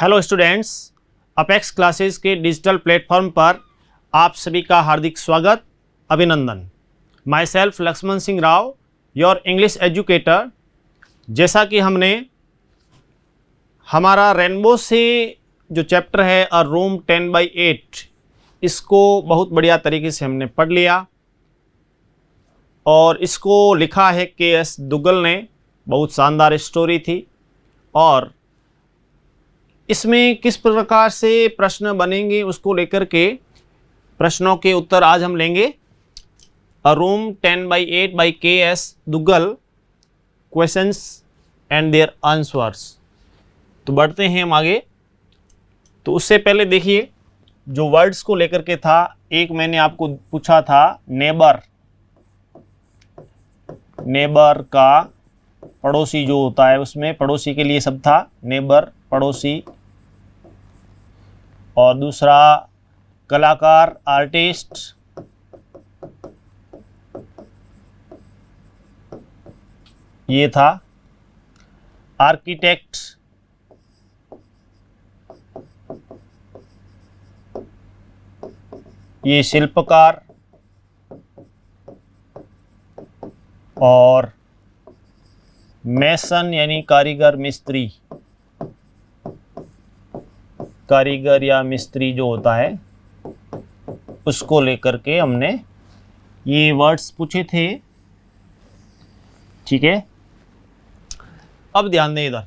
Hello students, Apex classes के digital platform पर आप सभी का हार्दिक स्वागत, अभिनंदन। Myself Lakshman Singh Rao, your English educator. जैसा कि हमने हमारा रेनबो से जो चैप्टर है अ रूम 10/8, इसको बहुत बढ़िया तरीके से हमने पढ़ लिया और इसको लिखा है के.एस. दुग्गल ने। बहुत शानदार स्टोरी थी और इसमें किस प्रकार से प्रश्न बनेंगे उसको लेकर के प्रश्नों के उत्तर आज हम लेंगे। अ room 10/8 by KS. Duggal, questions and their answers. तो बढ़ते हैं हम आगे। तो उससे पहले देखिए जो वर्ड्स को लेकर के था, एक मैंने आपको पूछा था नेबर। नेबर का पड़ोसी जो होता है, उसमें पड़ोसी के लिए शब्द था नेबर, पड़ोसी। और दूसरा कलाकार, आर्टिस्ट। ये था आर्किटेक्ट, ये शिल्पकार। और मेसन यानी कारीगर, मिस्त्री। कारीगर या मिस्त्री जो होता है उसको लेकर के हमने ये वर्ड्स पूछे थे। ठीक है, अब ध्यान दें, इधर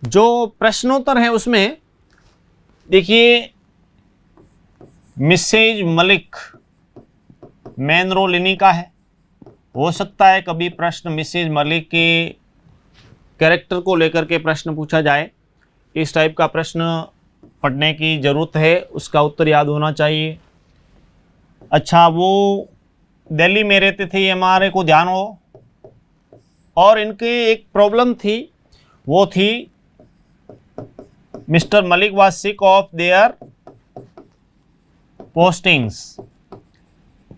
जो प्रश्नोत्तर है उसमें देखिए मिसेज मलिक मेन रोल इन्हीं का है। हो सकता है कभी प्रश्न मिसेज मलिक के कैरेक्टर को लेकर के प्रश्न पूछा जाए। इस टाइप का प्रश्न पढ़ने की ज़रूरत है, उसका उत्तर याद होना चाहिए। अच्छा, वो दिल्ली में रहते थे, ये हमारे को ध्यान हो। और इनके एक प्रॉब्लम थी, वो थी mister Malik was sick of there postings,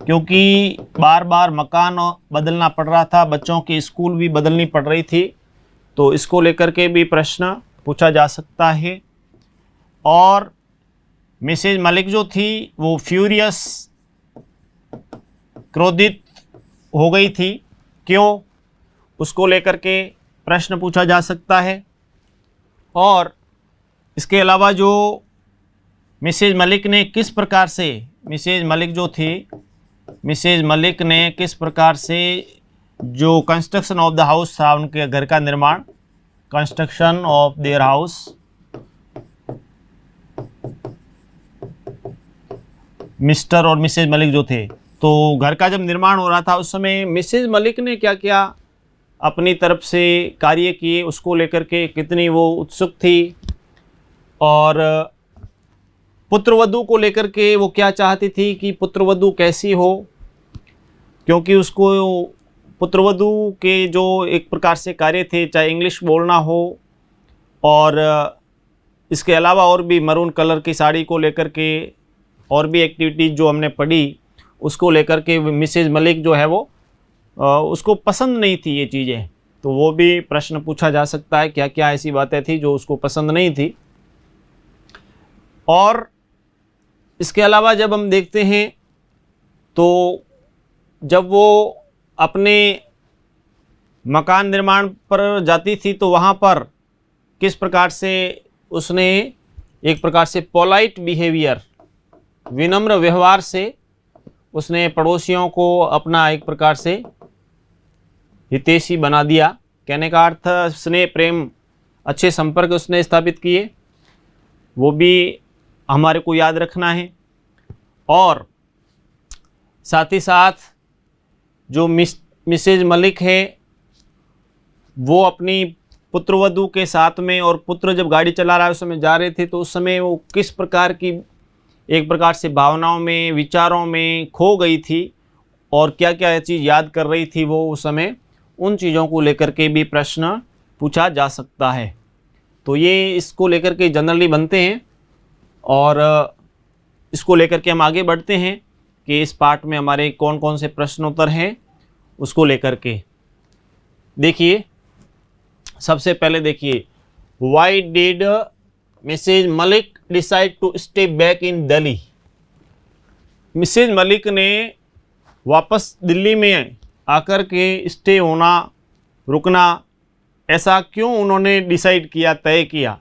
क्योंकि बार बार मकान बदलना पड़ रहा था, बच्चों की स्कूल भी बदलनी पड़ रही थी। तो इसको लेकर के भी प्रश्न पूछा जा सकता है। और मिसेज मलिक जो थी वो फ्यूरियस, क्रोधित हो गई थी, क्यों, उसको लेकर के प्रश्न पूछा जा सकता है। और इसके अलावा जो मिसेज मलिक ने किस प्रकार से, मिसेज मलिक जो थी, मिसेज मलिक ने किस प्रकार से जो कंस्ट्रक्शन ऑफ द हाउस था, उनके घर का निर्माण, construction of their house, mister और मिसेज मलिक जो थे, तो घर का जब निर्माण हो रहा था उस समय मिसेज मलिक ने क्या क्या अपनी तरफ से कार्य किए, उसको लेकर के कितनी वो उत्सुक थी। और पुत्रवधू को लेकर के वो क्या चाहती थी कि पुत्रवधू कैसी हो, क्योंकि उसको पुत्रवधू के जो एक प्रकार से कार्य थे, चाहे इंग्लिश बोलना हो और इसके अलावा और भी मरून कलर की साड़ी को लेकर के और भी एक्टिविटीज़ जो हमने पढ़ी, उसको लेकर के मिसेज मलिक जो है वो उसको पसंद नहीं थी ये चीज़ें। तो वो भी प्रश्न पूछा जा सकता है, क्या क्या ऐसी बातें थी जो उसको पसंद नहीं थी। और इसके अलावा जब हम देखते हैं तो जब वो अपने मकान निर्माण पर जाती थी तो वहाँ पर किस प्रकार से उसने एक प्रकार से पोलाइट बिहेवियर, विनम्र व्यवहार से उसने पड़ोसियों को अपना एक प्रकार से हितैषी बना दिया। कहने का अर्थ स्नेह, प्रेम, अच्छे संपर्क उसने स्थापित किए, वो भी हमारे को याद रखना है। और साथ ही साथ जो मिसेज मलिक है वो अपनी पुत्रवधू के साथ में, और पुत्र जब गाड़ी चला रहा है उस समय जा रहे थे, तो उस समय वो किस प्रकार की एक प्रकार से भावनाओं में, विचारों में खो गई थी और क्या क्या चीज़ याद कर रही थी वो उस समय, उन चीज़ों को लेकर के भी प्रश्न पूछा जा सकता है। तो ये इसको लेकर के जनरली बनते हैं और इसको लेकर के हम आगे बढ़ते हैं कि इस पार्ट में हमारे कौन कौन से प्रश्नोत्तर हैं उसको लेकर के। देखिए सबसे पहले देखिए Why did Mrs. Malik decide to stay back in Delhi? Mrs Malik ने वापस दिल्ली में आकर के स्टे होना, रुकना, ऐसा क्यों उन्होंने डिसाइड किया, तय किया?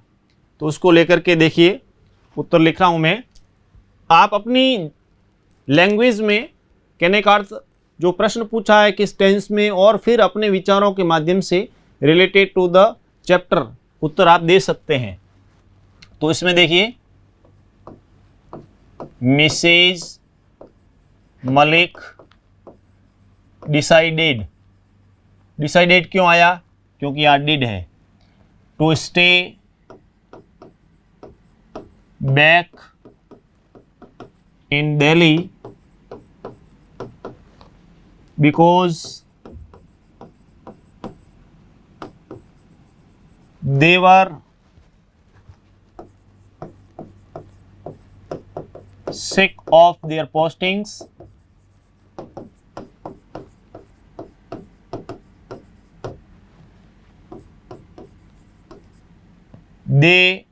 तो उसको लेकर के देखिए, उत्तर लिख रहा हूँ मैं। आप अपनी लैंग्वेज में कहने का अर्थ जो प्रश्न पूछा है किस टेंस में, और फिर अपने विचारों के माध्यम से रिलेटेड टू द चैप्टर उत्तर आप दे सकते हैं। तो इसमें देखिए, मिसेज मलिक डिसाइडेड, डिसाइडेड क्यों आया? क्योंकि यहाँ डिड है। To stay back in Delhi because they were sick of their postings. They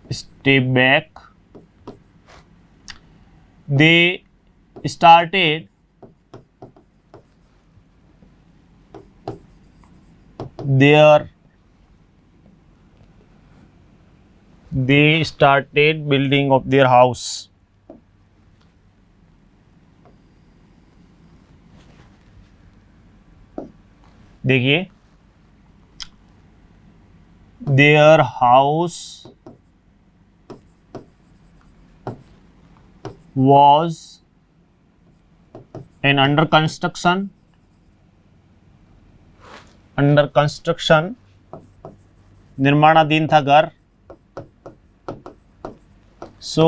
stay back. They started building of their house. देखिए, their house was in under construction, निर्माणाधीन था घर। So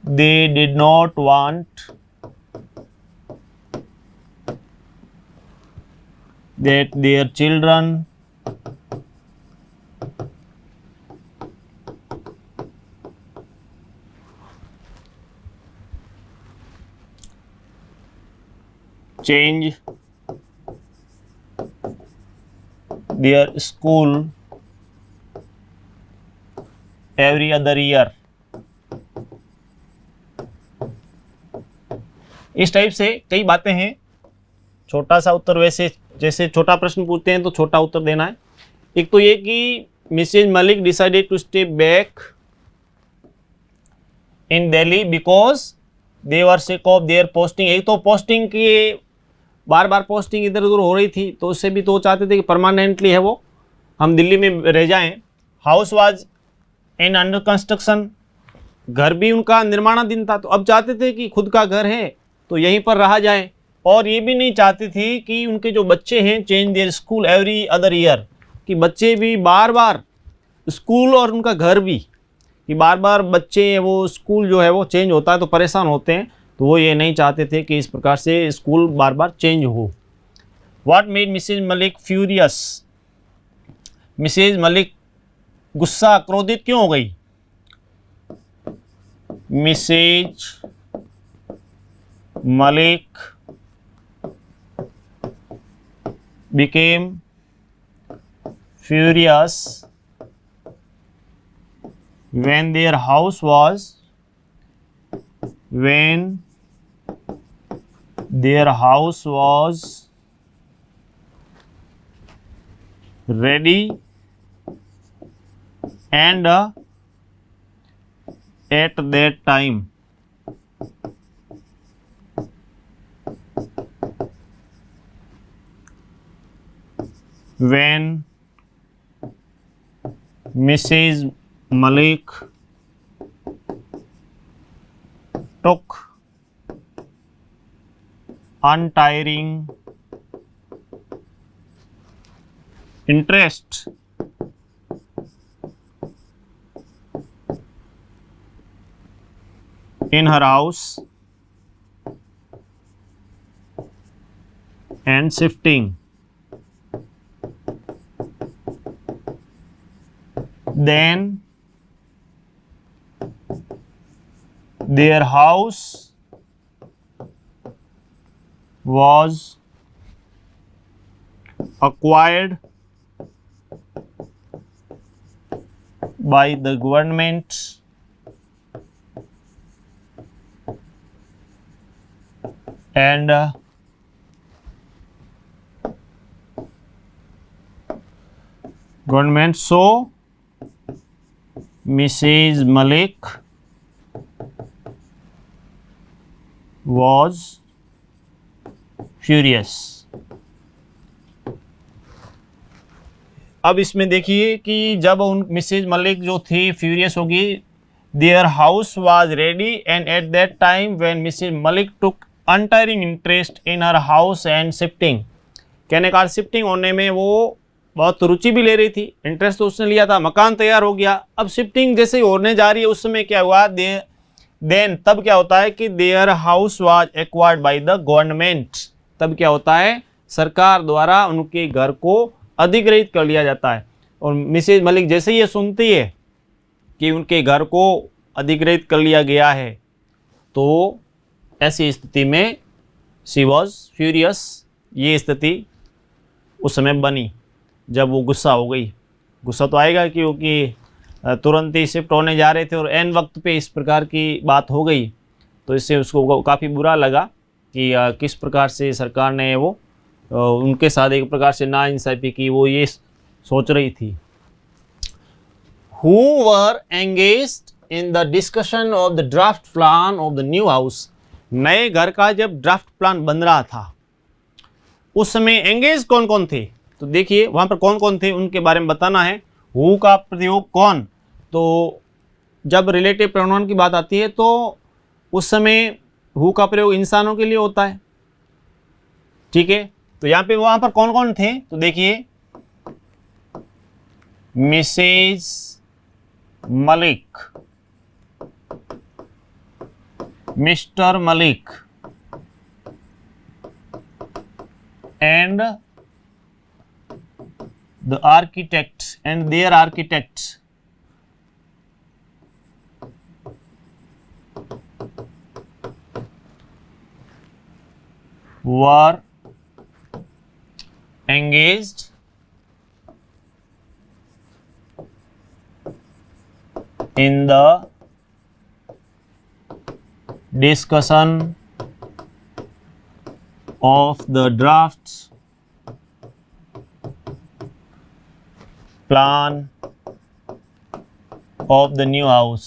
they did not want that their children change their school every other year। इस type से कई बातें हैं। छोटा सा उत्तर, वैसे जैसे छोटा प्रश्न पूछते हैं तो छोटा उत्तर देना है। एक तो ये कि Mrs Malik decided to stay back in Delhi because they were sick of their posting. एक तो पोस्टिंग की बार बार पोस्टिंग इधर उधर हो रही थी, तो उससे भी तो वो चाहते थे कि परमानेंटली है वो हम दिल्ली में रह जाएं। House was in under construction, घर भी उनका निर्माणाधीन था, तो अब चाहते थे कि खुद का घर है तो यहीं पर रहा जाए। और ये भी नहीं चाहती थी कि उनके जो बच्चे हैं change their school every other year, कि बच्चे भी बार बार स्कूल और उनका घर भी, कि बार बार बच्चे वो स्कूल जो है वो चेंज होता है तो परेशान होते हैं, तो वो ये नहीं चाहते थे कि इस प्रकार से स्कूल बार बार चेंज हो। What made Mrs Malik furious? Mrs Malik गुस्सा, क्रोधित क्यों हो गई? Mrs Malik became furious when their house was ready and at that time when Mrs. Malik took untiring interest in her house and shifting, then their house was acquired by the government and government. So Mrs. Malik was furious. अब इसमें देखिए कि जब उन Mrs Malik जो थी furious होगी, their house was ready and at that time when Mrs Malik took untiring interest in her house and shifting. कहने का शिफ्टिंग होने में वो बहुत रुचि भी ले रही थी, इंटरेस्ट तो उसने लिया था, मकान तैयार हो गया, अब शिफ्टिंग जैसे ही होने जा रही है उस समय क्या हुआ, देन तब क्या होता है कि there house was acquired by the government. तब क्या होता है, सरकार द्वारा उनके घर को अधिग्रहित कर लिया जाता है। और मिसेज मलिक जैसे ही ये सुनती है कि उनके घर को अधिग्रहित कर लिया गया है, तो ऐसी स्थिति में शी वॉज फ्यूरियस। ये स्थिति उस समय बनी जब वो गुस्सा हो गई। गुस्सा तो आएगा क्योंकि तुरंत ही शिफ्ट होने जा रहे थे और एन वक्त पे इस प्रकार की बात हो गई, तो इससे उसको काफ़ी बुरा लगा कि किस प्रकार से सरकार ने वो उनके साथ एक प्रकार से नाइंसाफ़ी की, वो ये सोच रही थी। Who were engaged in the discussion of the draft plan of the new house। नए घर का जब ड्राफ्ट प्लान बन रहा था उस समय एंगेज कौन कौन थे, तो देखिए वहाँ पर कौन कौन थे उनके बारे में बताना है। हु का प्रयोग कौन, तो जब रिलेटिव प्रोनाउन की बात आती है तो उस समय हु का प्रयोग इंसानों के लिए होता है, ठीक है। तो यहाँ पे वहाँ पर कौन कौन थे, तो देखिए Mrs Malik, Mr Malik and the architect and their architects were engaged in the discussion of the draft plan of the new house।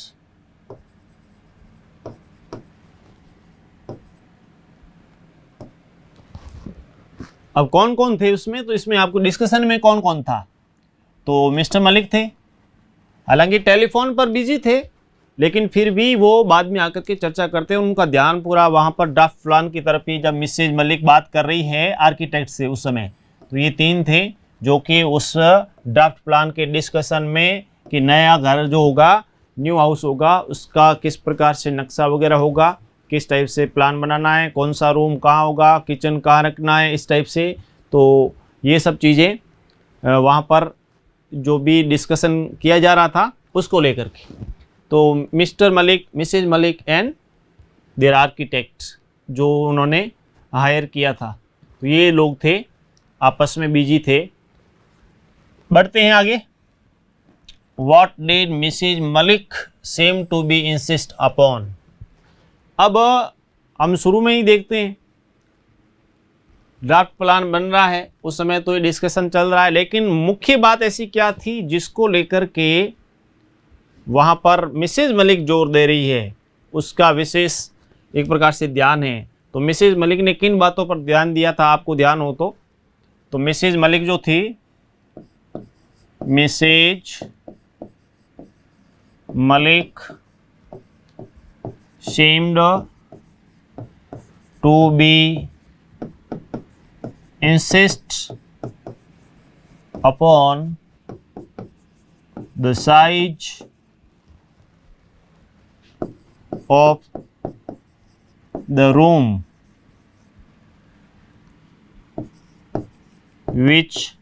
अब कौन कौन थे उसमें, तो इसमें आपको डिस्कशन में कौन कौन था, तो मिस्टर मलिक थे, हालांकि टेलीफोन पर बिजी थे लेकिन फिर भी वो बाद में आकर के चर्चा करते हैं, उनका ध्यान पूरा वहाँ पर ड्राफ्ट प्लान की तरफ ही। जब मिसेज मलिक बात कर रही है आर्किटेक्ट से उस समय, तो ये तीन थे जो कि उस ड्राफ्ट प्लान के डिस्कशन में कि नया घर जो होगा, न्यू हाउस होगा, उसका किस प्रकार से नक्शा वगैरह होगा, किस टाइप से प्लान बनाना है, कौन सा रूम कहाँ होगा, किचन कहाँ रखना है, इस टाइप से। तो ये सब चीज़ें वहाँ पर जो भी डिस्कशन किया जा रहा था उसको लेकर के। तो Mr Malik, Mrs Malik and their architect जो उन्होंने हायर किया था, तो ये लोग थे आपस में बिजी थे। बढ़ते हैं आगे। What did Mrs Malik seem to be insist upon. अब हम शुरू में ही देखते हैं ड्राफ्ट प्लान बन रहा है, उस समय तो ये डिस्कशन चल रहा है, लेकिन मुख्य बात ऐसी क्या थी जिसको लेकर के वहाँ पर मिसेज मलिक जोर दे रही है, उसका विशेष एक प्रकार से ध्यान है। तो मिसेज मलिक ने किन बातों पर ध्यान दिया था, आपको ध्यान हो तो मिसेज मलिक जो थी, Mrs Malik seemed to be insist upon the size of the room which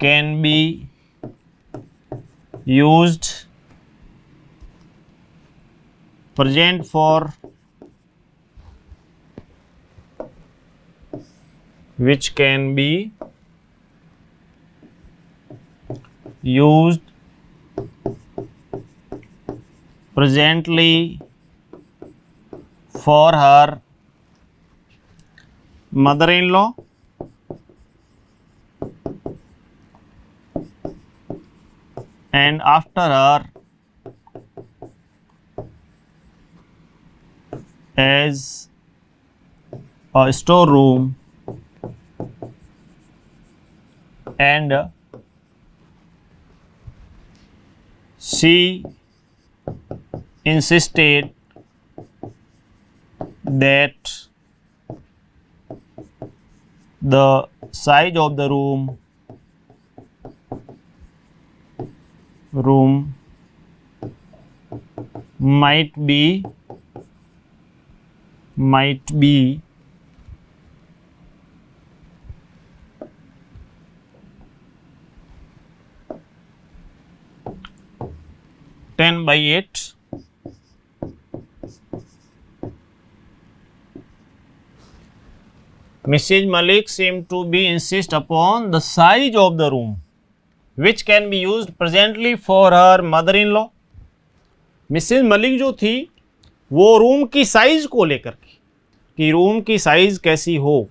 can be used present for which can be used presently for her mother-in-law and after her as a storeroom and she insisted that the size of the room might be 10/8. Mrs. Malik seemed to be insist upon the size of the room which can be used presently for her mother-in-law. Mrs Malik जो थी वो room की size को लेकर के कि room की size कैसी हो,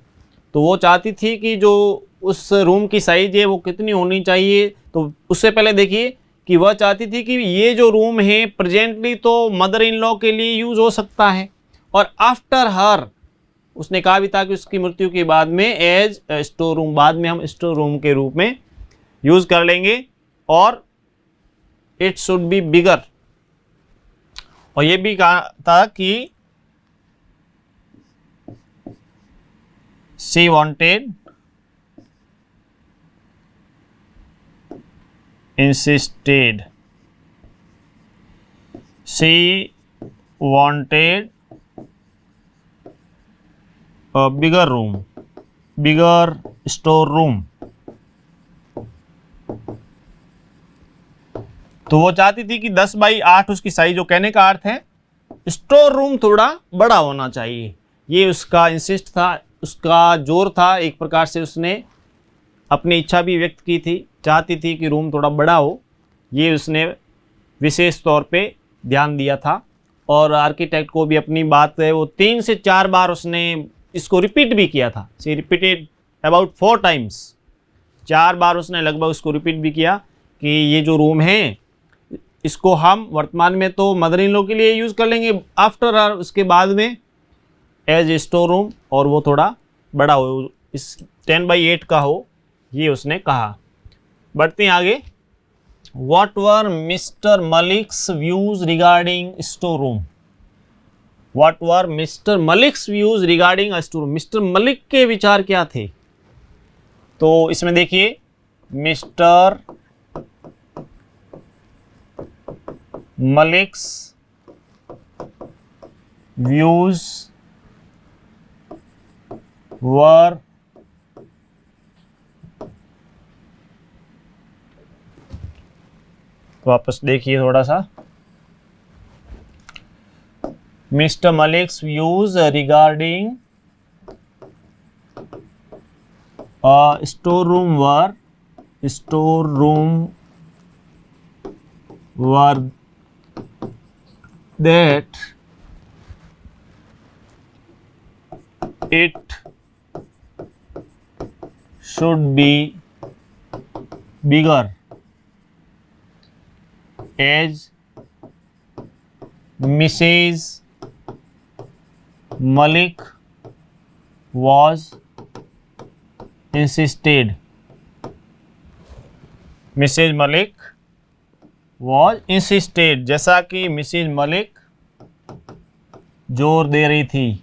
तो वो चाहती थी कि जो उस रूम की साइज़ है वो कितनी होनी चाहिए। तो उससे पहले देखिए कि वह चाहती थी कि ये जो रूम है प्रेजेंटली तो मदर इन लॉ के लिए यूज़ हो सकता है और आफ्टर हर उसने कहा भी था कि उसकी मृत्यु के बाद में एज स्टोर रूम, बाद में हम स्टोर रूम के रूप में यूज़ कर लेंगे और इट शुड बी बिगर। और ये भी कहा था कि she wanted insisted a bigger store room। तो वो चाहती थी कि 10/8 उसकी साइज, जो कहने का अर्थ है स्टोर रूम थोड़ा बड़ा होना चाहिए। ये उसका इंसिस्ट था, उसका जोर था। एक प्रकार से उसने अपनी इच्छा भी व्यक्त की थी, चाहती थी कि रूम थोड़ा बड़ा हो। ये उसने विशेष तौर पे ध्यान दिया था और आर्किटेक्ट को भी अपनी बात है वो 3 से 4 बार उसने इसको रिपीट भी किया था। सी रिपीटेड अबाउट 4 टाइम्स, 4 बार उसने लगभग उसको रिपीट भी किया कि ये जो रूम है इसको हम वर्तमान में तो मदर इन लॉ के लिए यूज़ कर लेंगे, आफ्टर उसके बाद में एज ए स्टोर रूम और वो थोड़ा बड़ा हो, इस 10/8 का हो, ये उसने कहा। बढ़ते हैं आगे। What were Mr. Malik's views regarding store room? What were Mr. Malik's views regarding a store room? Mr. Malik के विचार क्या थे? तो इसमें देखिए Mr. Malik's views were वापस देखिए थोड़ा सा। Mister Malik's views regarding store room were that it should be bigger as Mrs. Malik was insisted। Mrs. Malik was insisted, जैसा कि मिसेज मलिक जोर दे रही थी।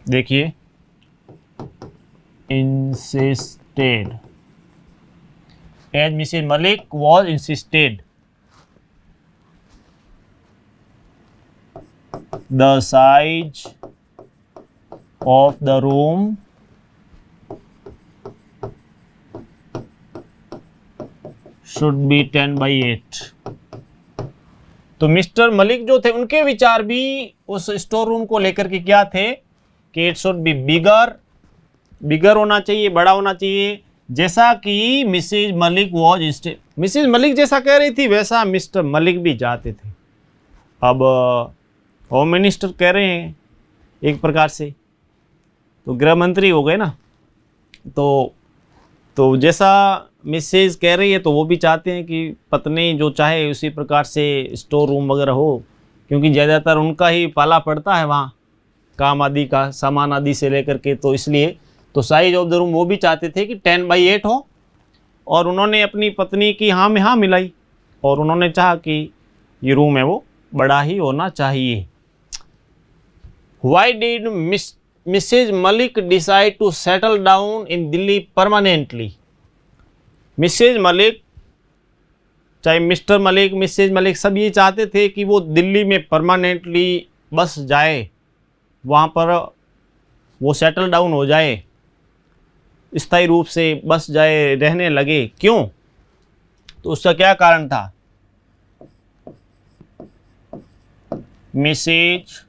देखिए insisted, as Mrs. Malik was insisted the size of the room should be 10/8। तो Mr Malik जो थे उनके विचार भी उस स्टोर रूम को लेकर के क्या थे कि इट शुड बी बिगर होना चाहिए, बड़ा होना चाहिए, जैसा कि मिसेज मलिक मिसेज मलिक जैसा कह रही थी वैसा मिस्टर मलिक भी चाहते थे। अब होम मिनिस्टर कह रहे हैं एक प्रकार से, तो गृह मंत्री हो गए ना, तो जैसा मिसेज कह रही है तो वो भी चाहते हैं कि पत्नी जो चाहे उसी प्रकार से स्टोर रूम वगैरह हो, क्योंकि ज़्यादातर उनका ही पाला पड़ता है वहाँ, काम आदि का, सामान आदि से लेकर के, तो इसलिए तो साइज ऑफ द रूम वो भी चाहते थे कि 10/8 हो। और उन्होंने अपनी पत्नी की हाँ में हाँ मिलाई और उन्होंने चाहा कि ये रूम है वो बड़ा ही होना चाहिए। Why did Mrs. Malik decide to settle down in Delhi permanently? Mrs Malik, चाहे मिस्टर मलिक, मिसेज मलिक, सब ये चाहते थे कि वो दिल्ली में परमानेंटली बस जाए, वहाँ पर वो सेटल डाउन हो जाए, स्थायी रूप से बस जाए, रहने लगे। क्यों? तो उसका क्या कारण था? Mrs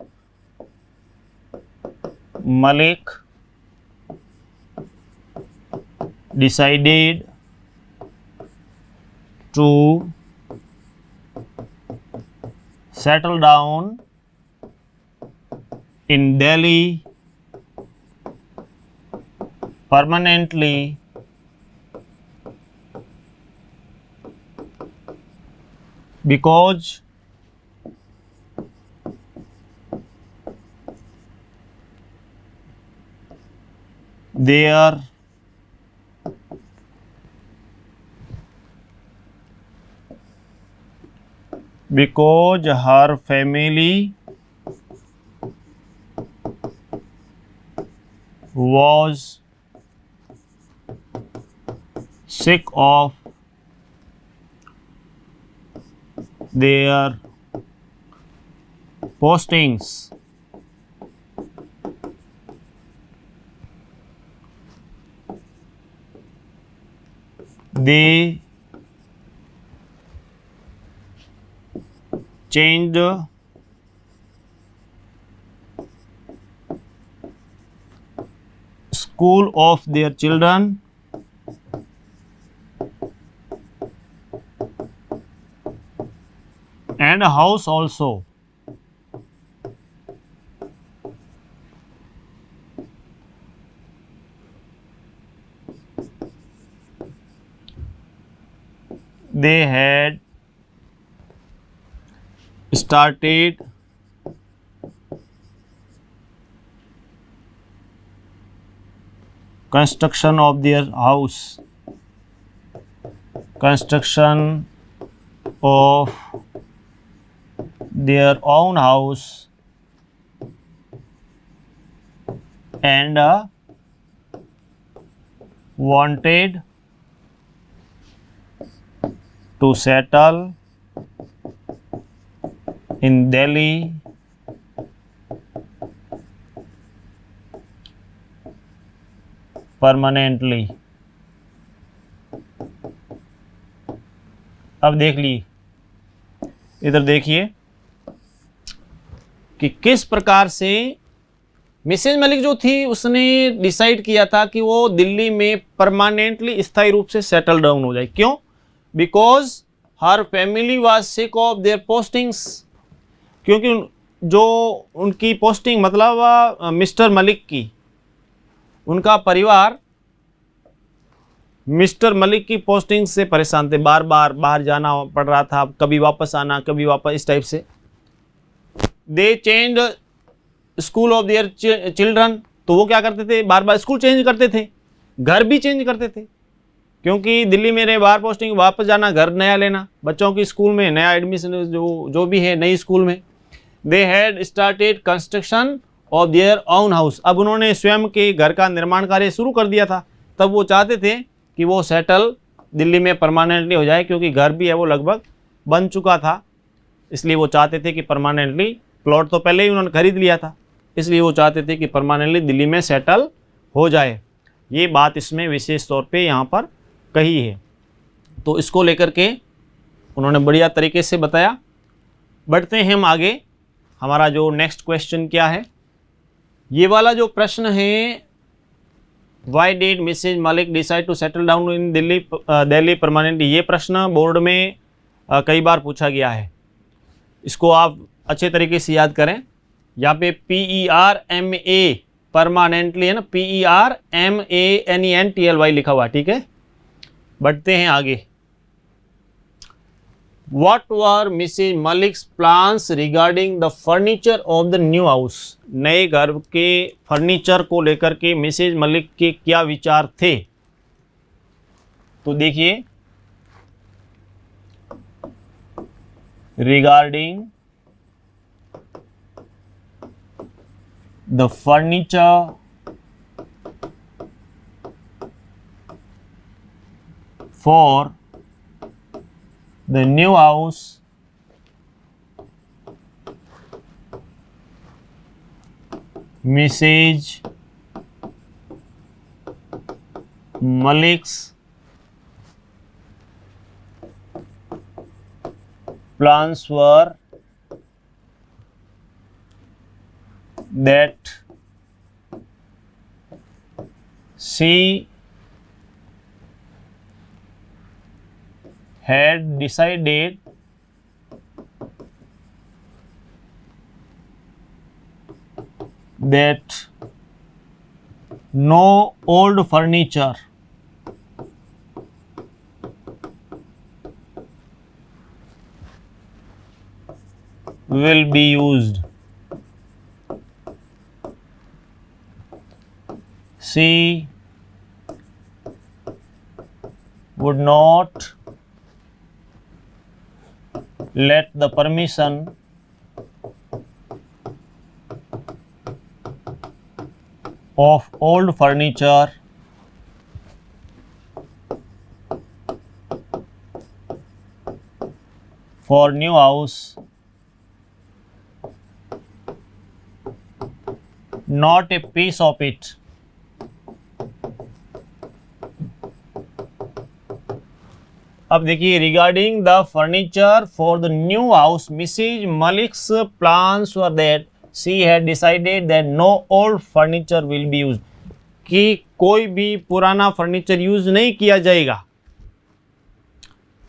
Malik decided to settle down in Delhi permanently because their her family was sick of their postings. They changed school of their children and a house also. They had started construction of their house, construction of their own house, and wanted to settle in Delhi permanently. अब देख ली, इधर देखिए कि किस प्रकार से Mrs Malik जो थी उसने डिसाइड किया था कि वो दिल्ली में परमानेंटली स्थायी रूप से सेटल डाउन हो जाए। क्यों? Because her family was sick of there postings, क्योंकि जो उनकी पोस्टिंग मतलब मिस्टर मलिक की, उनका परिवार मिस्टर मलिक की पोस्टिंग से परेशान थे, बार बार बाहर जाना पड़ रहा था, कभी वापस आना कभी वापस, इस टाइप से। दे change school of their children, तो वो क्या करते थे, बार बार स्कूल चेंज करते थे, घर भी चेंज करते थे, क्योंकि दिल्ली में रहे, बाहर पोस्टिंग, वापस जाना, घर नया लेना, बच्चों की स्कूल में नया एडमिशन जो भी है नई स्कूल में। They had started construction of their own house, अब उन्होंने स्वयं के घर का निर्माण कार्य शुरू कर दिया था। तब वो चाहते थे कि वो सेटल दिल्ली में परमानेंटली हो जाए, क्योंकि घर भी है वो लगभग बन चुका था, इसलिए वो चाहते थे कि परमानेंटली, प्लॉट तो पहले ही उन्होंने खरीद लिया था, इसलिए वो चाहते थे कि परमानेंटली दिल्ली में सेटल हो जाए। ये बात इसमें विशेष तौर पे यहाँ पर कही है। तो इसको लेकर के उन्होंने बढ़िया तरीके से बताया। बढ़ते हैं हम आगे। हमारा जो नेक्स्ट क्वेश्चन क्या है, ये वाला जो प्रश्न है, why did Mrs Malik decide to settle down in Delhi permanently, ये प्रश्न बोर्ड में कई बार पूछा गया है। इसको आप अच्छे तरीके से याद करें। यहाँ पे PERMA परमानेंटली है ना, PERMANENTLY लिखा हुआ, ठीक है। बढ़ते हैं आगे। What were Mrs. Malik's plans regarding the furniture of the new house? नए घर के फर्नीचर को लेकर के मिसेज मलिक के क्या विचार थे? तो देखिए, regarding the furniture for the new house, Mrs. Malik's plans were that she had decided that no old furniture will be used. She would not let the permission of old furniture for new house, not a piece of it. अब देखिए, regarding the furniture for the new house, Mrs Malik's plans were that she had decided that no old furniture will be used, कि कोई भी पुराना furniture use नहीं किया जाएगा,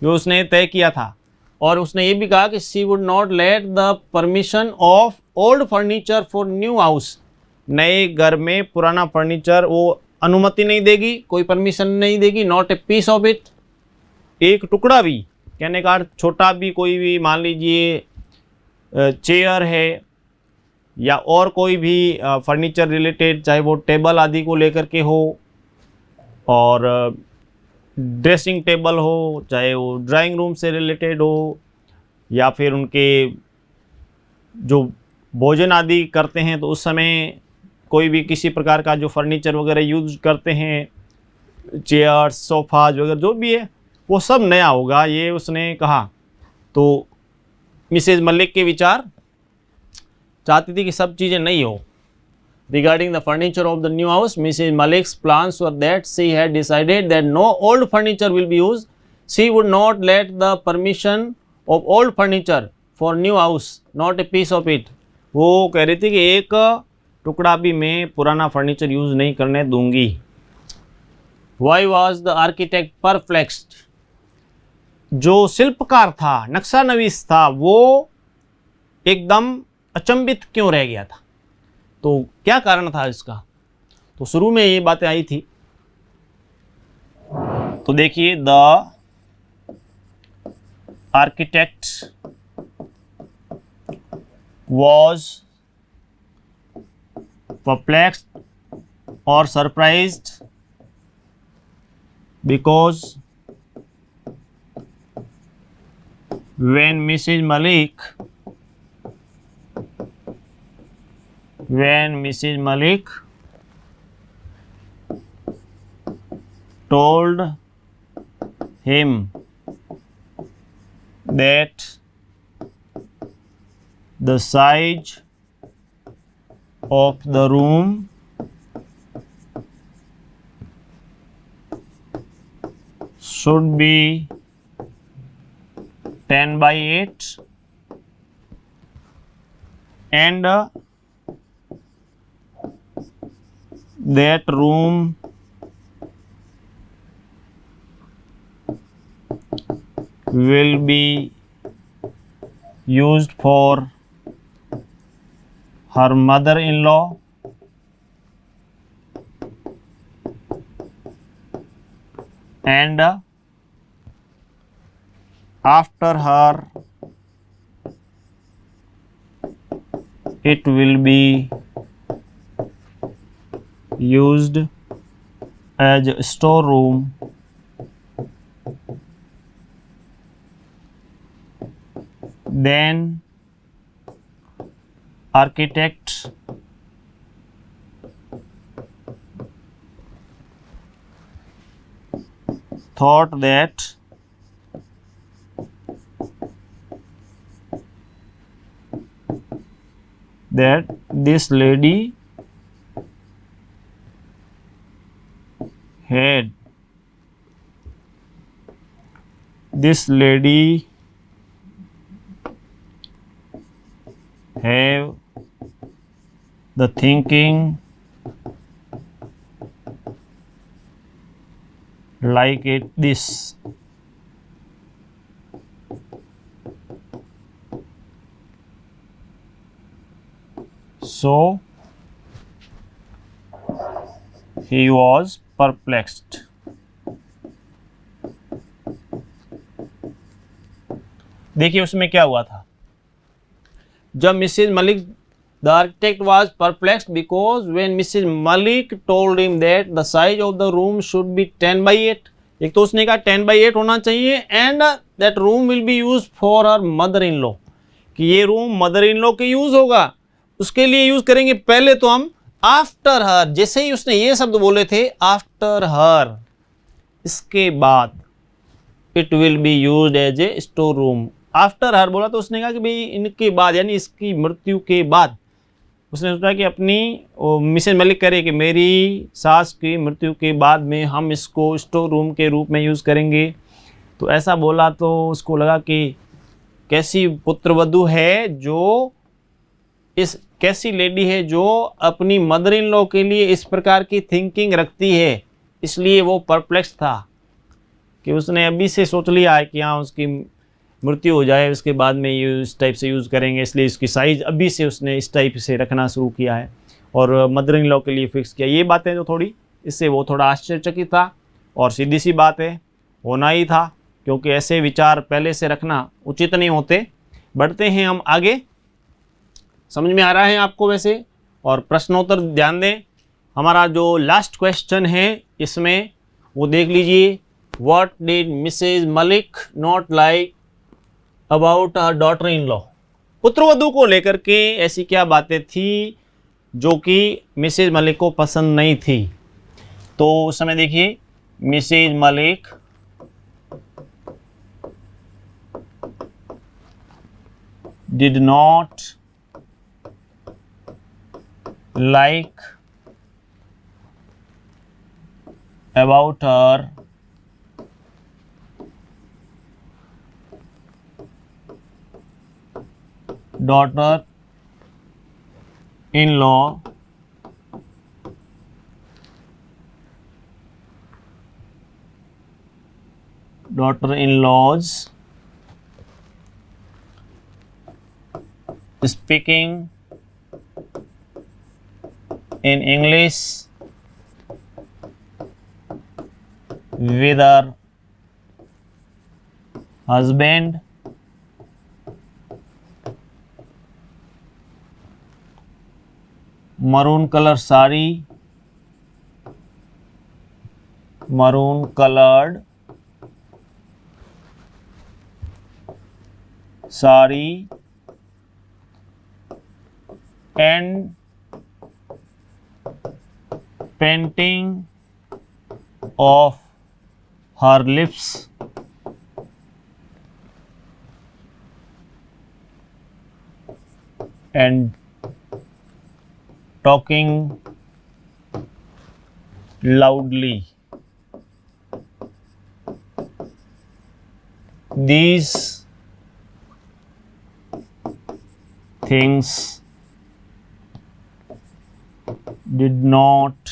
जो उसने तय किया था। और उसने ये भी कहा कि she would not let the permission of old furniture for new house, नए घर में पुराना फर्नीचर वो अनुमति नहीं देगी, कोई परमिशन नहीं देगी। Not a piece of it, एक टुकड़ा भी, कहने का अर्थ छोटा भी कोई भी, मान लीजिए चेयर है या और कोई भी फर्नीचर रिलेटेड, चाहे वो टेबल आदि को लेकर के हो और ड्रेसिंग टेबल हो, चाहे वो ड्राइंग रूम से रिलेटेड हो, या फिर उनके जो भोजन आदि करते हैं तो उस समय कोई भी किसी प्रकार का जो फर्नीचर वगैरह यूज करते हैं, चेयर्स, सोफाज वगैरह जो भी है, वो सब नया होगा, ये उसने कहा। तो मिसेज मलिक के विचार चाहती थी कि सब चीज़ें नई हो। Regarding the furniture of the new house, Mrs Malik's plans were that she had decided that no old furniture will be use, she would not let the permission of old furniture for new house, not a piece of it. वो कह रही थी कि एक टुकड़ा भी मैं पुराना फर्नीचर यूज नहीं करने दूंगी। Why was the architect perplexed, जो शिल्पकार था, नक्शा नवीस था, वो एकदम अचंभित क्यों रह गया था? तो क्या कारण था इसका? तो शुरू में ये बातें आई थी। तो देखिए, द आर्किटेक्ट वॉज परप्लेक्स्ड और surprised because when Mrs. Malik told him that the size of the room should be 10/8 and that room will be used for her mother-in-law and after her it will be used as a storeroom then architect thought that this lady have the thinking like this. So he was perplexed. देखिए उसमें क्या हुआ था जब Mrs Malik the architect was perplexed because when Mrs. Malik told him that the size of the room should be 10/8 एक तो उसने कहा 10/8 होना चाहिए and that room will be used for her mother-in-law कि ये रूम mother-in-law के यूज होगा उसके लिए यूज करेंगे पहले तो हम आफ्टर हर जैसे ही उसने ये शब्द बोले थे आफ्टर हर इसके बाद it will be use as a store room after her बोला तो उसने कहा कि भाई इनके बाद यानी इसकी मृत्यु के बाद उसने सोचा कि अपनी मिसेज मलिक करे कि मेरी सास की मृत्यु के बाद में हम इसको स्टोर रूम के रूप में यूज़ करेंगे तो ऐसा बोला तो उसको लगा कि कैसी पुत्रवधू है जो कैसी लेडी है जो अपनी मदर इन लॉ के लिए इस प्रकार की थिंकिंग रखती है इसलिए वो परप्लेक्स था कि उसने अभी से सोच लिया है कि हाँ उसकी मृत्यु हो जाए उसके बाद में ये इस टाइप से यूज़ करेंगे इसलिए इसकी साइज़ अभी से उसने इस टाइप से रखना शुरू किया है और मदर इन लॉ के लिए फिक्स किया ये बातें जो थोड़ी इससे वो थोड़ा आश्चर्यचकित था और सीधी सी बात है होना ही था क्योंकि ऐसे विचार पहले से रखना उचित नहीं होते बढ़ते हैं हम आगे समझ में आ रहा है आपको वैसे और प्रश्नोत्तर ध्यान दें हमारा जो लास्ट क्वेश्चन है इसमें वो देख लीजिए what did Mrs Malik not like about her daughter in law पुत्रवधू को लेकर के ऐसी क्या बातें थी जो कि मिसेज मलिक को पसंद नहीं थी तो उस समय देखिए Mrs Malik did not like about her daughter in law daughter in laws speaking in English with her husband maroon color saree maroon colored saree and painting of her lips and talking loudly. These things did not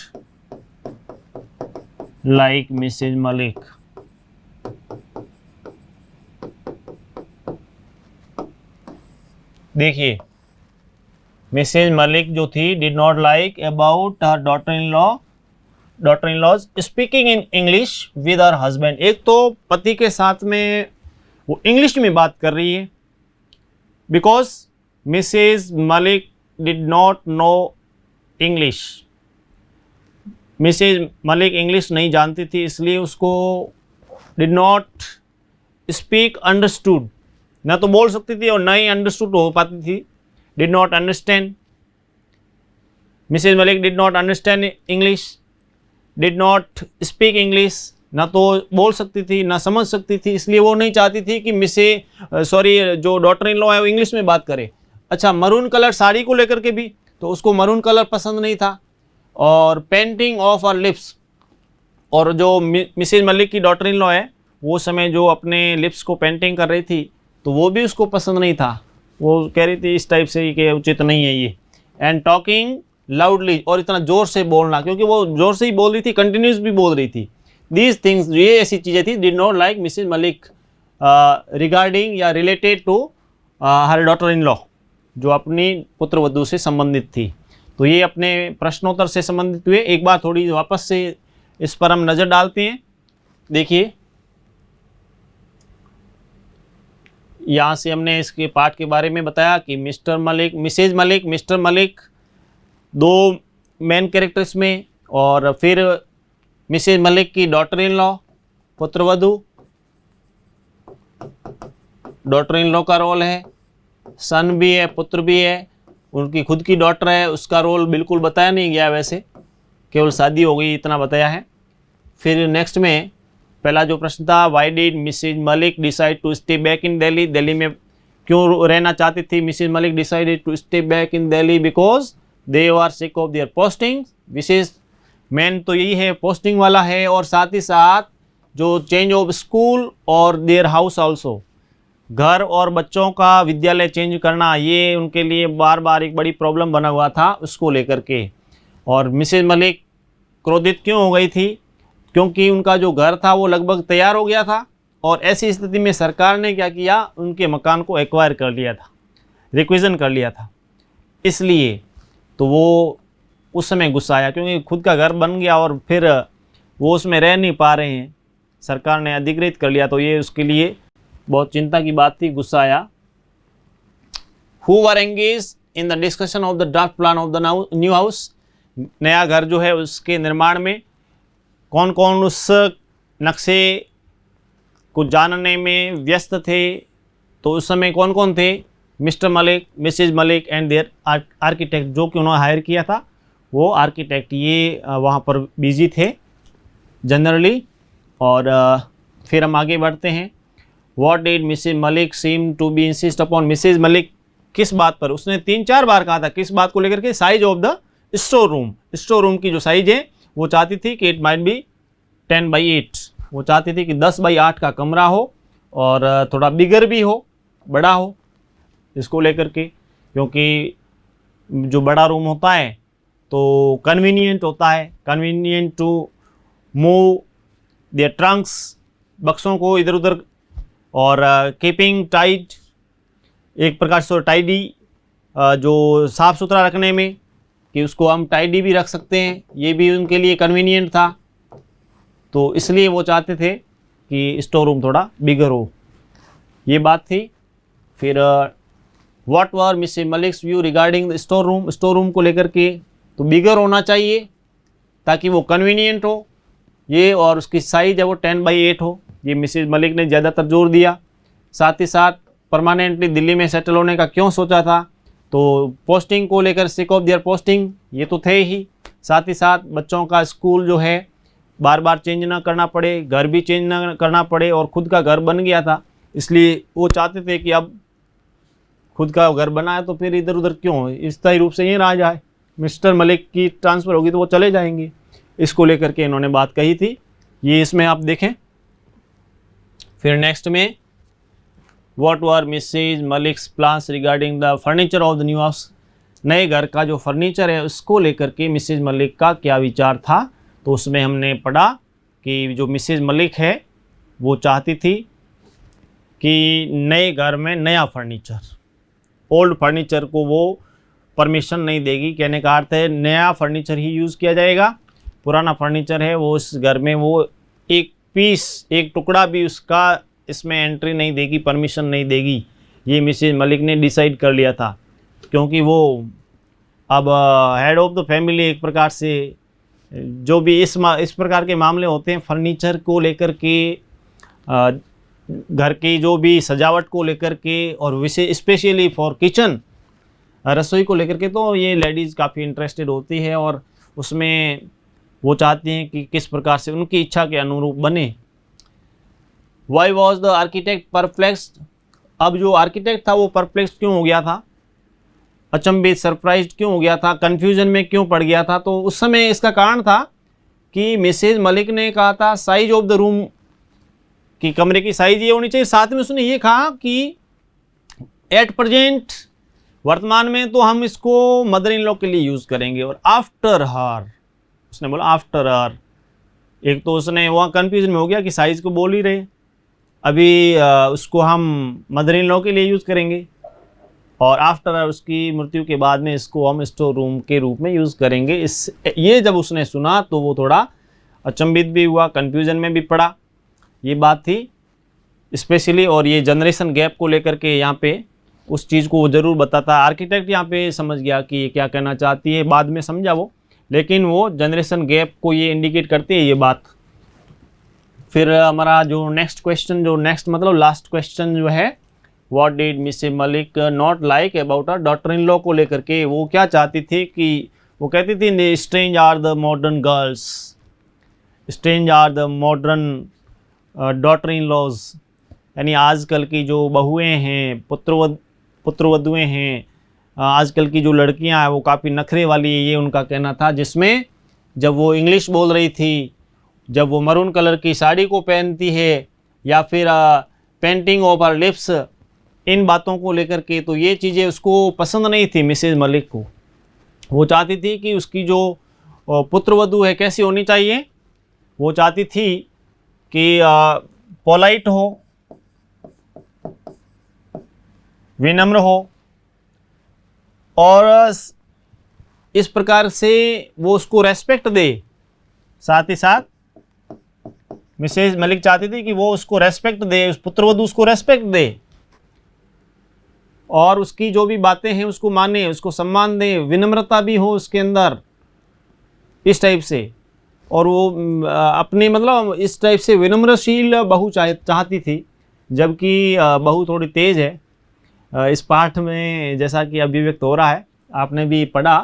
like Mrs. Malik. देखिए, Mrs Malik जो थी did not like about her daughter in laws speaking in English with her husband. एक तो पति के साथ में वो इंग्लिश में बात कर रही है, because Mrs Malik did not know English. Mrs Malik English नहीं जानती थी, इसलिए उसको डिड नॉट स्पीक अंडरस्टूड, ना तो बोल सकती थी और ना ही अंडरस्टूड हो पाती थी। Did not understand, Mrs Malik did not understand English, did not speak English, ना तो बोल सकती थी ना समझ सकती थी, इसलिए वो नहीं चाहती थी कि जो डॉटर इन लॉ है वो इंग्लिश में बात करे। अच्छा, मरून कलर साड़ी को लेकर के भी, तो उसको मरून कलर पसंद नहीं था। और पेंटिंग ऑफ आर लिप्स, और जो मिसेज मलिक की डॉटर इन लॉ है वो समय जो अपने लिप्स को पेंटिंग कर रही थी, तो वो भी उसको पसंद नहीं था। वो कह रही थी इस टाइप से कि उचित नहीं है ये। एंड टॉकिंग लाउडली, और इतना ज़ोर से बोलना, क्योंकि वो ज़ोर से ही बोल रही थी, कंटिन्यूस भी बोल रही थी। दीज थिंग्स, ये ऐसी चीज़ें थी did not like Mrs Malik regarding या related to her daughter in law, जो अपनी पुत्र वधू से संबंधित थी। तो ये अपने प्रश्नोत्तर से संबंधित हुए। एक बार थोड़ी वापस से इस पर हम नज़र डालते हैं। देखिए, यहाँ से हमने इसके पाठ के बारे में बताया कि मिसेज मलिक, मिस्टर मलिक, दो मेन कैरेक्टर्स में, और फिर मिसेज मलिक की डॉटर इन लॉ, पुत्रवधू, डॉटर इन लॉ का रोल है, सन भी है, पुत्र भी है, उनकी खुद की डॉटर है, उसका रोल बिल्कुल बताया नहीं गया, वैसे केवल शादी हो गई इतना बताया है। फिर नेक्स्ट में पहला जो प्रश्न था, why did Mrs Malik decide to stay back in Delhi, Delhi में क्यों रहना चाहती थी Mrs Malik? Decided to stay back in Delhi because they are sick of their posting. विशेष मेन तो यही है, पोस्टिंग वाला है, और साथ ही साथ जो चेंज ऑफ स्कूल और देयर हाउस ऑल्सो, घर और बच्चों का विद्यालय चेंज करना, ये उनके लिए बार बार एक बड़ी प्रॉब्लम बना हुआ था उसको लेकर के। और मिसेज मलिक क्रोधित क्यों हो गई थी? क्योंकि उनका जो घर था वो लगभग तैयार हो गया था, और ऐसी स्थिति में सरकार ने क्या किया, उनके मकान को एक्वायर कर लिया था, रिक्विजन कर लिया था। इसलिए तो वो उस समय गुस्सा आया, क्योंकि खुद का घर बन गया और फिर वो उसमें रह नहीं पा रहे हैं, सरकार ने अधिकृत कर लिया, तो ये उसके लिए बहुत चिंता की बात थी, गुस्सा आया। Who were engage in the discussion of the draft plan of the new house, नया घर जो है उसके निर्माण में कौन कौन उस नक्शे को जानने में व्यस्त थे? तो उस समय कौन कौन थे? Mr Malik, Mrs Malik and their architect, जो कि उन्होंने हायर किया था वो आर्किटेक्ट, ये वहाँ पर बिजी थे जनरली। और फिर हम आगे बढ़ते हैं। What did Mrs Malik seem to be insist upon, Mrs Malik किस बात पर, उसने 3-4 बार कहा था, किस बात को लेकर के? Size of the store room, store room की जो साइज है वो चाहती थी कि इट माइट बी 10/8, वो चाहती थी कि 10/8 का कमरा हो और थोड़ा बिगर भी हो, बड़ा हो, इसको लेकर के, क्योंकि जो बड़ा रूम होता है तो कन्वीनियंट होता है, convenient to move their trunks, बक्सों को इधर उधर, और कीपिंग टाइट, एक प्रकार से टाइडी, जो साफ़ सुथरा रखने में, कि उसको हम टाइडी भी रख सकते हैं, ये भी उनके लिए कन्वीनियंट था। तो इसलिए वो चाहते थे कि स्टोर रूम थोड़ा बिगर हो, ये बात थी। फिर what were Mrs Malik's view regarding the store room, store room को लेकर के तो बिगर होना चाहिए ताकि वो कन्वीनियंट हो ये, और उसकी साइज है वो 10/8 हो, ये मिसेज मलिक ने ज़्यादातर जोर दिया। साथ ही साथ परमानेंटली दिल्ली में सेटल होने का क्यों सोचा था? तो पोस्टिंग को लेकर, सिक ऑफ देयर पोस्टिंग, ये तो थे ही। साथ ही साथ बच्चों का स्कूल जो है बार बार चेंज ना करना पड़े, घर भी चेंज ना करना पड़े, और खुद का घर बन गया था, इसलिए वो चाहते थे कि अब खुद का घर बना है तो फिर इधर उधर क्यों, स्थायी रूप से यहीं रह जाए। मिस्टर मलिक की ट्रांसफ़र होगी तो वो चले जाएंगे, इसको लेकर के इन्होंने बात कही थी, ये इसमें आप देखें। फिर नेक्स्ट में what were Mrs Malik's plans regarding the furniture of the new house. नए घर का जो फर्नीचर है उसको लेकर के मिसेज मलिक का क्या विचार था। तो उसमें हमने पढ़ा कि जो मिसेज मलिक है वो चाहती थी कि नए घर में नया फर्नीचर, ओल्ड फर्नीचर को वो परमिशन नहीं देगी। कहने का अर्थ है नया फर्नीचर ही यूज़ किया जाएगा, पुराना फर्नीचर है वो उस घर में वो एक पीस, एक टुकड़ा भी उसका इसमें एंट्री नहीं देगी, परमिशन नहीं देगी। ये मिसेज मलिक ने डिसाइड कर लिया था, क्योंकि वो अब हेड ऑफ द फैमिली एक प्रकार से जो भी इस प्रकार के मामले होते हैं फर्नीचर को लेकर के, घर की जो भी सजावट को लेकर के, और विशेष स्पेशली फॉर किचन, रसोई को लेकर के, तो ये लेडीज़ काफ़ी इंटरेस्टेड होती है और उसमें वो चाहती हैं कि किस प्रकार से उनकी इच्छा के अनुरूप बने। Why was the architect perplexed. अब जो आर्किटेक्ट था वो परप्लेक्स क्यों हो गया था, अचंभित, सरप्राइज्ड क्यों हो गया था, कन्फ्यूजन में क्यों पड़ गया था। तो उस समय इसका कारण था कि मिसेज मलिक ने कहा था साइज ऑफ द रूम, कि कमरे की साइज ये होनी चाहिए। साथ में उसने ये कहा कि एट प्रेजेंट, वर्तमान में तो हम इसको मदर इन लॉ के लिए यूज़ करेंगे, और आफ्टर हर, उसने बोला आफ्टर हर। एक तो उसने वहाँ कन्फ्यूजन में हो गया कि साइज़ को बोल ही रहे, अभी उसको हम मदर इन लॉ के लिए यूज़ करेंगे, और आफ्टर उसकी मृत्यु के बाद में इसको हम स्टोर रूम के रूप में यूज़ करेंगे। ये जब उसने सुना तो वो थोड़ा अचंभित भी हुआ, कन्फ्यूजन में भी पड़ा। ये बात थी स्पेशली, और ये जनरेशन गैप को लेकर के यहाँ पे उस चीज़ को वो ज़रूर बताता। आर्किटेक्ट यहाँ पे समझ गया कि ये क्या कहना चाहती है, बाद में समझा वो, लेकिन वो जनरेशन गैप को ये इंडिकेट करती है ये बात। फिर हमारा जो नेक्स्ट क्वेश्चन, जो नेक्स्ट मतलब लास्ट क्वेश्चन जो है, what did Mrs Malik not like about her daughter in law को लेकर के वो क्या चाहती थी कि वो कहती थी strange are the modern girls, strange are the modern daughter in laws, यानी आजकल की जो बहुएं हैं, पुत्रवधुएं हैं, आजकल की जो लड़कियां हैं वो काफ़ी नखरे वाली है, ये उनका कहना था। जिसमें जब वो इंग्लिश बोल रही थी, जब वो मरून कलर की साड़ी को पहनती है, या फिर पेंटिंग ऑफ हर लिप्स, इन बातों को लेकर के, तो ये चीज़ें उसको पसंद नहीं थी मिसेज मलिक को। वो चाहती थी कि उसकी जो पुत्रवधू है कैसी होनी चाहिए, वो चाहती थी कि पोलाइट हो, विनम्र हो, और इस प्रकार से वो उसको रेस्पेक्ट दे। साथ ही साथ मिसेज मलिक चाहती थी कि वो उसको रेस्पेक्ट दे, उस पुत्रवधू उसको रेस्पेक्ट दे, और उसकी जो भी बातें हैं उसको माने, उसको सम्मान दे, विनम्रता भी हो उसके अंदर, इस टाइप से। और वो अपनी मतलब इस टाइप से विनम्रशील बहू चाहती थी। जबकि बहू थोड़ी तेज़ है, इस पाठ में जैसा कि अभिव्यक्त हो रहा है, आपने भी पढ़ा,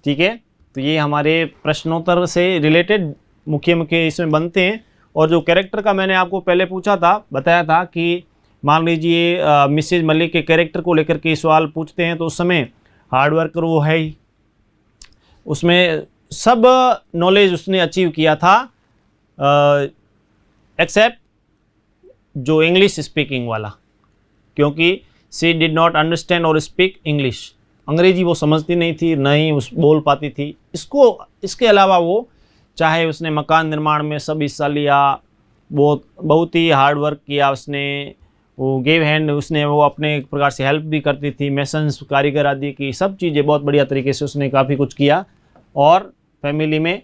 ठीक है। तो ये हमारे प्रश्नोत्तर से रिलेटेड मुख्य इसमें बनते हैं। और जो कैरेक्टर का मैंने आपको पहले पूछा था, बताया था कि मान लीजिए मिसेज मलिक के कैरेक्टर को लेकर के सवाल पूछते हैं, तो उस समय हार्ड वर्कर वो है ही, उसमें सब नॉलेज उसने अचीव किया था, एक्सेप्ट जो इंग्लिश स्पीकिंग वाला, क्योंकि शी डिड नॉट अंडरस्टैंड और स्पीक इंग्लिश, अंग्रेजी वो समझती नहीं थी, न ही उस बोल पाती थी। इसके अलावा वो चाहे उसने मकान निर्माण में सब हिस्सा लिया, बहुत ही हार्ड वर्क किया उसने, वो गेव हैंड, उसने वो अपने एक प्रकार से हेल्प भी करती थी, मेसन्स, कारीगर आदि की सब चीज़ें बहुत बढ़िया तरीके से उसने काफ़ी कुछ किया और फैमिली में।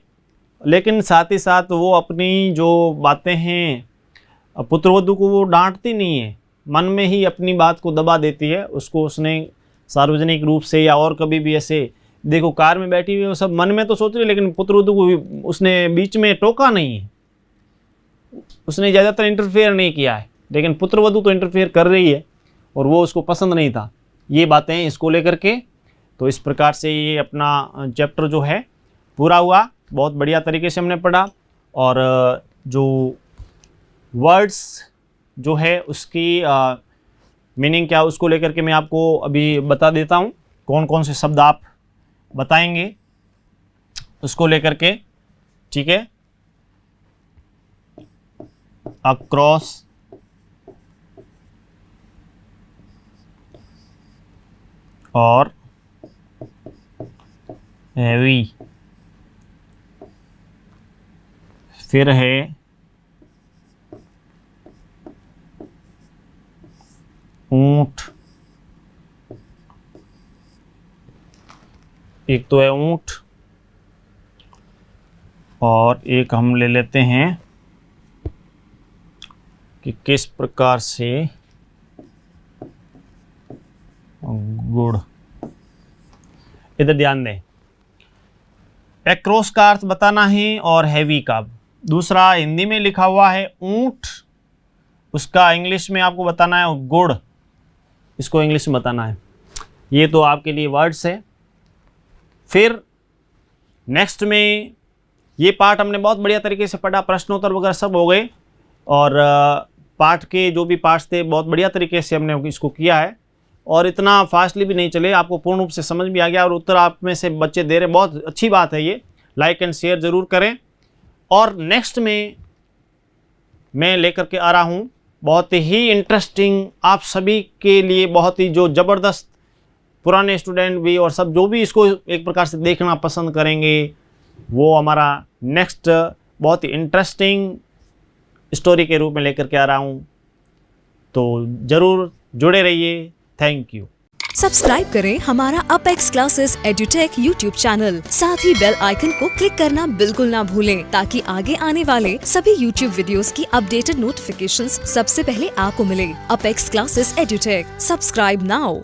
लेकिन साथ ही साथ वो अपनी जो बातें हैं पुत्रवधू को वो डांटती नहीं है, मन में ही अपनी बात को दबा देती है। उसको उसने सार्वजनिक रूप से या और कभी भी ऐसे, देखो कार में बैठी हुई है, वो सब मन में तो सोच रही है, लेकिन पुत्रवधू को उसने बीच में टोका नहीं है, उसने ज़्यादातर इंटरफेयर नहीं किया है, लेकिन पुत्रवधू तो इंटरफेयर कर रही है और वो उसको पसंद नहीं था। ये बातें इसको लेकर के, तो इस प्रकार से ये अपना चैप्टर जो है पूरा हुआ। बहुत बढ़िया तरीके से हमने पढ़ा, और जो वर्ड्स जो है उसकी मीनिंग क्या उसको लेकर के मैं आपको अभी बता देता हूँ, कौन कौन से शब्द आप बताएंगे उसको लेकर के, ठीक है। अक्रॉस, और हैवी। फिर है ऊंट। एक तो है ऊंट और एक हम ले लेते हैं कि किस प्रकार से गुड़। इधर ध्यान दें, एक्रोस का अर्थ बताना है और हैवी का। दूसरा हिंदी में लिखा हुआ है ऊंट, उसका इंग्लिश में आपको बताना है गुड़, इसको इंग्लिश में बताना है। ये तो आपके लिए वर्ड्स है। फिर नेक्स्ट में ये पार्ट हमने बहुत बढ़िया तरीके से पढ़ा, प्रश्नोत्तर वगैरह सब हो गए और पाठ के जो भी पार्ट्स थे बहुत बढ़िया तरीके से हमने इसको किया है और इतना फास्टली भी नहीं चले, आपको पूर्ण रूप से समझ भी आ गया और उत्तर आप में से बच्चे दे रहे, बहुत अच्छी बात है ये। लाइक एंड शेयर ज़रूर करें। और नेक्स्ट में मैं लेकर के आ रहा हूँ बहुत ही इंटरेस्टिंग, आप सभी के लिए बहुत ही जो ज़बरदस्त, पुराने स्टूडेंट भी और सब जो भी इसको एक प्रकार से देखना पसंद करेंगे, वो हमारा नेक्स्ट बहुत ही इंटरेस्टिंग स्टोरी के रूप में लेकर के आ रहा हूँ। तो ज़रूर जुड़े रहिए। Thank you. सब्सक्राइब करें हमारा apex classes edutech YouTube channel, साथ ही बेल आइकन को क्लिक करना बिल्कुल ना भूलें ताकि आगे आने वाले सभी यूट्यूब वीडियोस की अपडेटेड नोटिफिकेशंस सबसे पहले आपको मिले। Apex classes edutech, subscribe now.